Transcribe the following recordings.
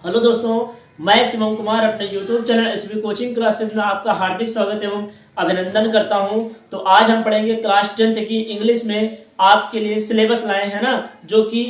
Hello दोस्तों, मैं शिवम कुमार अपने YouTube channel SB coaching classes में आपका हार्दिक स्वागत एवं अभिनंदन करता हूं। तो आज हम पढ़ेंगे क्लास 10th की इंग्लिश में आपके लिए सिलेबस लाए हैं ना, जो कि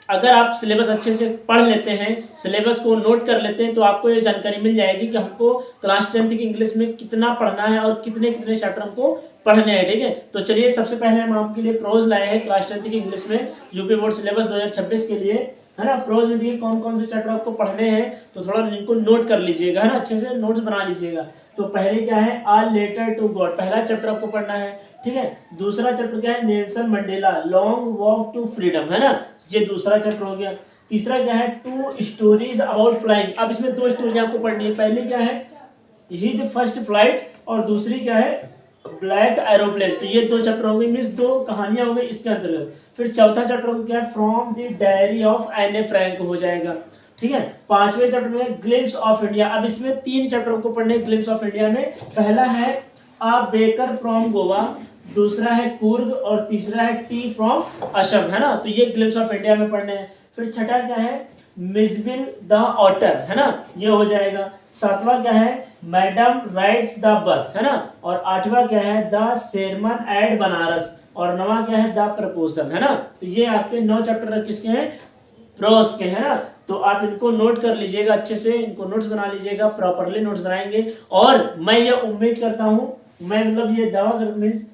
अगर आप सिलेबस अच्छे से पढ़ लेते हैं, सिलेबस को नोट कर लेते हैं, तो आपको ये जानकारी मिल जाएगी कि हमको क्लास 10th की इंग्लिश में कितना पढ़ना है और कितने कितने चैप्टर हमको पढ़ने हैं। ठीक है, तो चलिए सबसे पहले हम आपके लिए प्रोज लाए हैं क्लास 10th की इंग्लिश में यूपी बोर्ड सिलेबस 2026 के लिए, है ना। प्रोज में देखिए कौन कौन से चैप्टर आपको पढ़ने हैं, तो थोड़ा इनको नोट कर लीजिएगा, है ना, अच्छे से नोट्स बना लीजिएगा। तो पहले क्या है, आ लेटर टू गॉड, पहला चैप्टर आपको पढ़ना है। ठीक है, दूसरा चैप्टर क्या है, Nelson Mandela long walk to freedom, है ना, ये दूसरा चैप्टर हो गया। तीसरा क्या है, टू स्टोरीज अबाउट फ्लाइंग। अब इसमें दो स्टोरी आपको पढ़नी है, पहली क्या है, हिज फर्स्ट फ्लाइट, और दूसरी क्या है, ब्लैक एरोप्लेन। तो ये दो चैप्टर हो गए, मीन्स दो कहानियां हो गई इसके अंतर्गत। फिर चौथा चैप्टर को क्या है, फ्रॉम द डायरी ऑफ एने फ्रैंक हो जाएगा। ठीक है, पांचवें चैप्टर में ग्लिम्स ऑफ इंडिया। अब इसमें तीन चैप्टर को पढ़ने ग्लिम्स ऑफ इंडिया में। पहला है अ बेकर फ्रॉम गोवा, दूसरा है कुर्ग, और तीसरा है टी फ्रॉम असम, है ना। तो ये ग्लिम्स ऑफ इंडिया में पढ़ने हैं। फिर छठा क्या है, मिसबिल द ऑटर, है ना, ये हो जाएगा। सातवां क्या है, मैडम राइड्स द बस, है ना। और आठवां क्या है, द सेरमन एट बनारस, और नवा क्या है, द प्रपोजल, है ना। तो ये आपके 9 चैप्टर किसके हैं, प्रोज के, है ना। तो आप इनको नोट कर लीजिएगा, अच्छे से इनको नोट्स बना लीजिएगा, प्रॉपरली नोट्स बनाएंगे। और मैं ये उम्मीद करता हूँ, मैं मतलब ये दावा कर मीन्स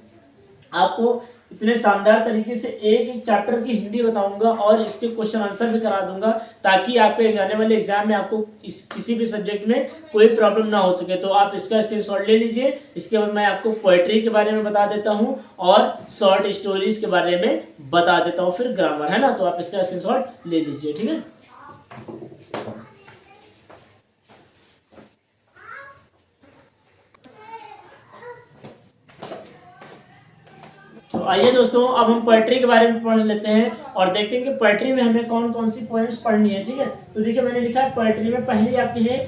आपको इतने शानदार तरीके से एक एक चैप्टर की हिंदी बताऊंगा और इसके क्वेश्चन आंसर भी करा दूंगा, ताकि आपके आने वाले एग्जाम में आपको किसी भी सब्जेक्ट में कोई प्रॉब्लम ना हो सके। तो आप इसका स्क्रीनशॉट ले लीजिए। इसके बाद मैं आपको पोएट्री के बारे में बता देता हूँ और शॉर्ट स्टोरीज के बारे में बता देता हूँ, फिर ग्रामर, है ना। तो आप इसका स्क्रीनशॉट ले लीजिए, ठीक है। तो आइए दोस्तों, अब हम पोएट्री के बारे में पढ़ लेते हैं और देखते हैं कि पोएट्री में हमें कौन कौन सी पोएम्स पढ़नी है। ठीक है, तो देखिए मैंने लिखा है पोएट्री में पहली आपकी है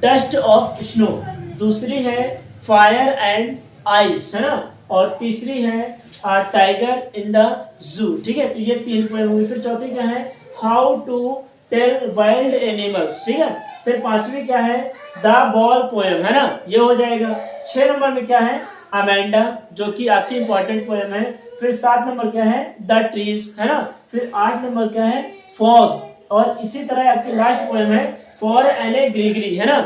डस्ट ऑफ स्नो, दूसरी है फायर एंड आइस, है ना, और तीसरी है टाइगर इन द जू। ठीक है, तो ये 3 पोएम होंगी। फिर चौथी क्या है, how to tell wild animals. ठीक है, फिर पांचवी क्या है, द बॉल पोएम, है ना, ये हो जाएगा। 6 नंबर में क्या है, अमेंडा, जो कि आपकी इंपॉर्टेंट पोएम है। फिर 7 नंबर क्या है, द ट्रीज, है ना। फिर 8 नंबर क्या है, फॉग, और इसी तरह आपकी लास्ट पोएम है फॉर एने ग्रीगरी, है ना।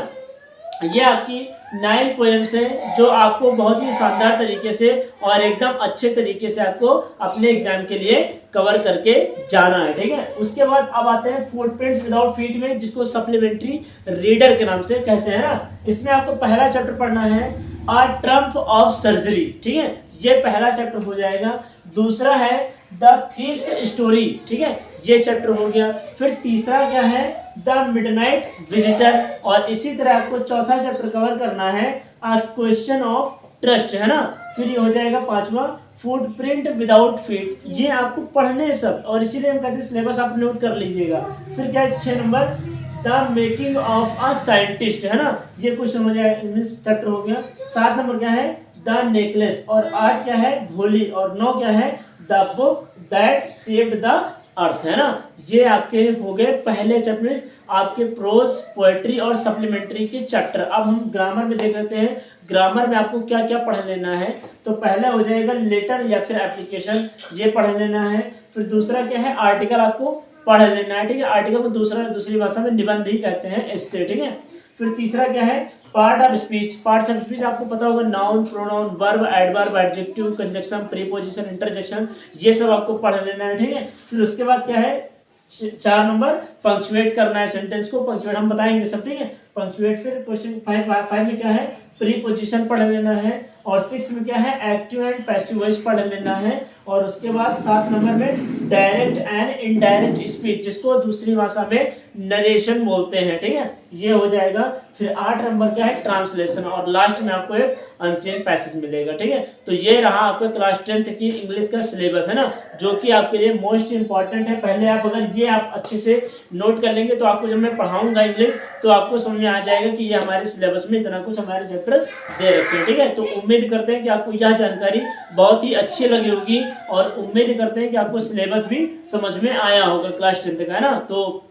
ये आपकी 9 पोएम्स हैं, जो आपको बहुत ही शानदार तरीके से और एकदम अच्छे तरीके से आपको अपने एग्जाम के लिए कवर करके जाना है। ठीक है, उसके बाद अब आते हैं फुटप्रिंट्स विदाउट फीट में, जिसको सप्लीमेंट्री रीडर के नाम से कहते हैं ना। इसमें आपको पहला चैप्टर पढ़ना है अ ट्रम्प ऑफ सर्जरी। ठीक है, ये पहला चैप्टर हो जाएगा। दूसरा है द थीव्स स्टोरी, ठीक है, ये चैप्टर हो गया। फिर तीसरा क्या है, द मिडनाइट विजिटर, और इसी तरह आपको चौथा चैप्टर कवर करना है अ क्वेश्चन ऑफ ट्रस्ट, है ना। फिर ये हो जाएगा 5वां फुटप्रिंट विदाउट फीट। ये आपको पढ़ने सब, और इसीलिए हम कहते हैं सिलेबस आप नोट कर लीजिएगा। फिर क्या है 6 number, the making of a scientist, है ना, ये कुछ समझ आया, चैप्टर हो गया। 7 नंबर क्या है, द नेकलेस, और 8 क्या है, भोली, और 9 क्या है, the book that saved the earth, है ना। ये आपके हो गए पहले चैप्टर, आपके प्रोज, पोएट्री और सप्लीमेंट्री के चैप्टर। अब हम ग्रामर में देख लेते हैं, ग्रामर में आपको क्या क्या पढ़ लेना है। तो पहला हो जाएगा लेटर या फिर एप्लीकेशन, ये पढ़ लेना है। फिर दूसरा क्या है, आर्टिकल आपको पढ़ लेना है। ठीक है, आर्टिकल को दूसरी भाषा में निबंध ही कहते हैं, इससे। ठीक है, फिर तीसरा क्या है, part of speech. Parts of speech आपको पता होगा, noun, pronoun, verb, adverb, adjective, conjunction, preposition, interjection, ये सब आपको पढ़ लेना है। ठीक है, फिर उसके बाद क्या है, 4 नंबर पंक्चुएट करना है सेंटेंस को, पंक्चुएट हम बताएंगे सब। ठीक है, पंक्चुएट। फिर क्वेश्चन 5 में क्या है, प्रीपोजिशन पढ़ लेना है। और 6 में क्या है, एक्टिव एंड पैसिव वॉइस पढ़ लेना है। और उसके बाद 7 नंबर में डायरेक्ट एंड इनडायरेक्ट स्पीच, जिसको दूसरी भाषा में नरेशन बोलते हैं। ठीक है, ये हो जाएगा। फिर 8 नंबर क्या है, ट्रांसलेशन, और लास्ट में आपको एक अनसीन पैसेज मिलेगा। ठीक है, तो ये रहा आपका क्लास 10th की इंग्लिश का सिलेबस, है ना, जो कि आपके लिए मोस्ट इंपॉर्टेंट है। पहले आप अगर ये आप अच्छे से नोट कर लेंगे, तो आपको जब मैं पढ़ाऊंगा इंग्लिश, तो आपको समझ में आ जाएगा कि ये हमारे सिलेबस में इतना कुछ हमारे चैप्टर दे रखे हैं। ठीक है, तो उम्मीद करते हैं कि आपको यह जानकारी बहुत ही अच्छी लगी होगी, और उम्मीद करते हैं कि आपको सिलेबस भी समझ में आया होगा क्लास 10th का, है ना। तो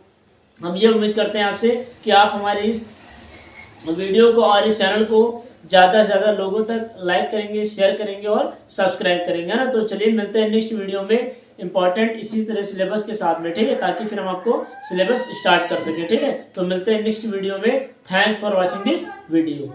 हम ये उम्मीद करते हैं आपसे कि आप हमारे इस वीडियो को और इस चैनल को ज़्यादा से ज़्यादा लोगों तक लाइक करेंगे, शेयर करेंगे और सब्सक्राइब करेंगे, है ना। तो चलिए मिलते हैं नेक्स्ट वीडियो में इंपॉर्टेंट इसी तरह सिलेबस के साथ में, ठीक है, ताकि फिर हम आपको सिलेबस स्टार्ट कर सकें, ठीक है। तो मिलते हैं नेक्स्ट वीडियो में। Thanks for watching this video.